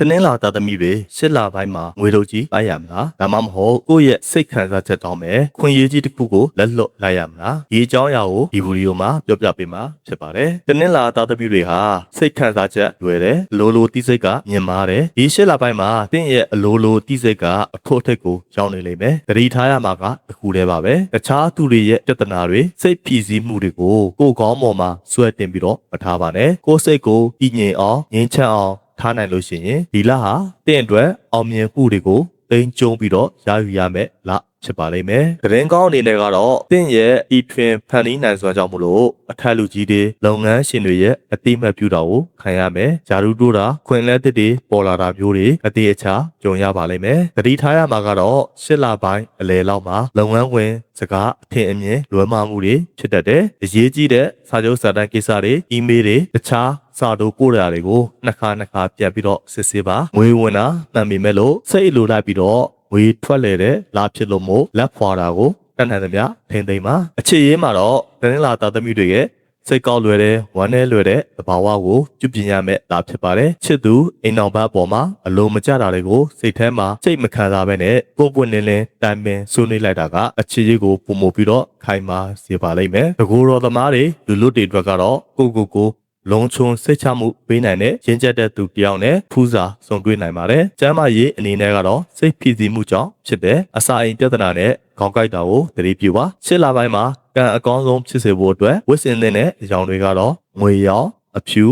တနင်္လာသားသမီးတွေရှစ်လပိုင်းမှာငွေထုတ်ကြီးလိုက်ရမလားဒါမှမဟုတ်ကိုယ့်ရဲ့စိတ်ခံစားချက်တောင်းမယ်ခွင့်ရေးကြီးတစ်ခုကိုလက်လွတ်လိုက်ရမလားဒီအကြောင်းအရာကိုဒီဗီဒီယိုမှာပြောပြပေးမှာဖြစ်ပါတယ်တနင်္လာသားသမီးတွေဟာစိတ်ခံစားချက်လွယ်တယ်အလိုလိုတိစိတ်ကမြင်မာတယ်ဒီရှစ်လပိုင်းမှာတင့်ရဲ့အလိုလိုတိစိတ်ကအဖို့ထိတ်ကိုရောက်နေလိမ့်မယ်သတိထားရမှာကတစ်ခုတည်းပါပဲတခြားသူတွေရဲ့ပြဿနာတွေစိတ်ဖြည့်ဆည်းမှုတွေကိုကိုယ်ကောင်းပေါ်မှာဆွဲတင်ပြီးတော့မထားပါနဲ့ကိုယ်စိတ်ကိုတည်ငြိမ်အောင်ငြိမ်းချမ်းအောင်ထားနိုင်လို့ရှိရင်ဒီလဟာတင့်အတွက်အောင်မြင်မှုတွေကိုသိမ်းကျုံပြီးတော့ရယူရမယ်လားဖြစ်ပါလိမ့်မယ်။သတင်းကောင်းအနေနဲ့ကတော့တင့်ရဲ့ဤထွင်ဖန်တီးနိုင်စွမ်းကြောင့်မလို့အထက်လူကြီးတွေလုပ်ငန်းရှင်တွေရဲ့အတိမတ်ပြုတာကိုခံရမယ်။ဂျာရူတိုးတာခွင်လက်တစ်တွေပေါ်လာတာမျိုးတွေအသေးအချာကြုံရပါလိမ့်မယ်။သတိထားရမှာကတော့ရှစ်လပိုင်းအလယ်လောက်မှာလုပ်ငန်းဝင်စကားအထင်အမြင်လွဲမှားမှုတွေဖြစ်တတ်တယ်။အရေးကြီးတဲ့စာချုပ်စာတမ်းကိစ္စတွေအီးမေးလ်တွေတခြားစာတို့ပို့ရတွေကိုနှစ်ခါပြန်ပြီးတော့စစ်ဆေးပါငွေဝင်တာမှန်ပေမဲ့လို့စိတ်လိုလိုက်ပြီးတော့ဝေထွက်လေတဲ့လာဖြစ်လို့မို့လက်ဖွာတာကိုတန်တန်သမျှထိမ့်သိမ့်ပါအခြေရေးမှာတော့တနင်္လာသားသမီးတွေရဲ့စိတ်ကောက်လွယ်တဲ့ဝမ်းနည်းလွယ်တဲ့သဘာဝကိုပြုပြင်ရမယ်လာဖြစ်ပါတယ်ချစ်သူအိမ်တော်ဘက်ပေါ်မှာအလိုမကျတာတွေကိုစိတ်ထဲမှာစိတ်မခံစားဘဲနဲ့ပုံပွင့်လင်းလင်းတိုင်ပင်ဆွေးနွေးလိုက်တာကအခြေရေးကိုပုံမပြီးတော့ခိုင်မာစေပါလိမ့်မယ်တကူတော်သမားတွေလူလွတ်တွေအတွက်ကတော့ကိုလုံးချုံစိတ်ချမှုပေးနိုင်တဲ့ရင်းချက်တဲ့သူတယောက်နဲ့ဖူးစာစုံတွေ့နိုင်ပါတယ်။ကျမ်းမာရေးအနေနဲ့ကတော့စိတ်ဖိစီးမှုကြောင့်ဖြစ်တဲ့အစာအိမ်ပြဿနာနဲ့ခေါင်းကိုက်တာကိုသတိပြုပါ။ရှစ်လပိုင်းမှာကံအကောင်းဆုံးဖြစ်စေဖို့အတွက်ဝတ်ဆင်တဲ့အကြောင်းတွေကတော့ငွေရောင်အဖြူ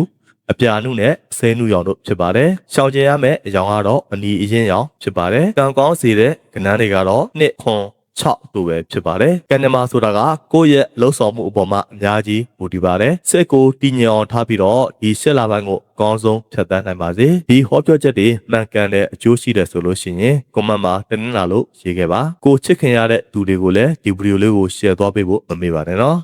အပြာနုနဲ့ဆဲနုရောင်တို့ဖြစ်ပါတယ်။ရှောင်ကျဉ်ရမယ့်အကြောင်းကတော့အနီအရင်ရောင်ဖြစ်ပါတယ်။ကံကောင်းစေတဲ့ကဏ္ဍတွေကတော့နှစ်ခွန်6တို့ပဲဖြစ်ပါတယ်။ကံနမဆိုတာကကိုယ့်ရဲ့လှုပ်ဆောင်မှုအပေါ်မှာအများကြီးမူတည်ပါတယ်။စိတ်ကိုတည်ငြိမ်အောင်ထားပြီးတော့ဒီရှစ်လပိုင်းကိုအကောင်းဆုံးဖြတ်သန်းနိုင်ပါစေ။ဒီဟောပြောချက်တွေမှန်ကန်တဲ့အကျိုးရှိတယ်ဆိုလို့ရှိရင်ကွန်မန့်မှာတင်လာလို့ရေးခဲ့ပါ။ကိုချစ်ခင်ရတဲ့သူတွေကိုလည်းဒီဗီဒီယိုလေးကို share သွားပေးဖို့မမေ့ပါနဲ့နော်။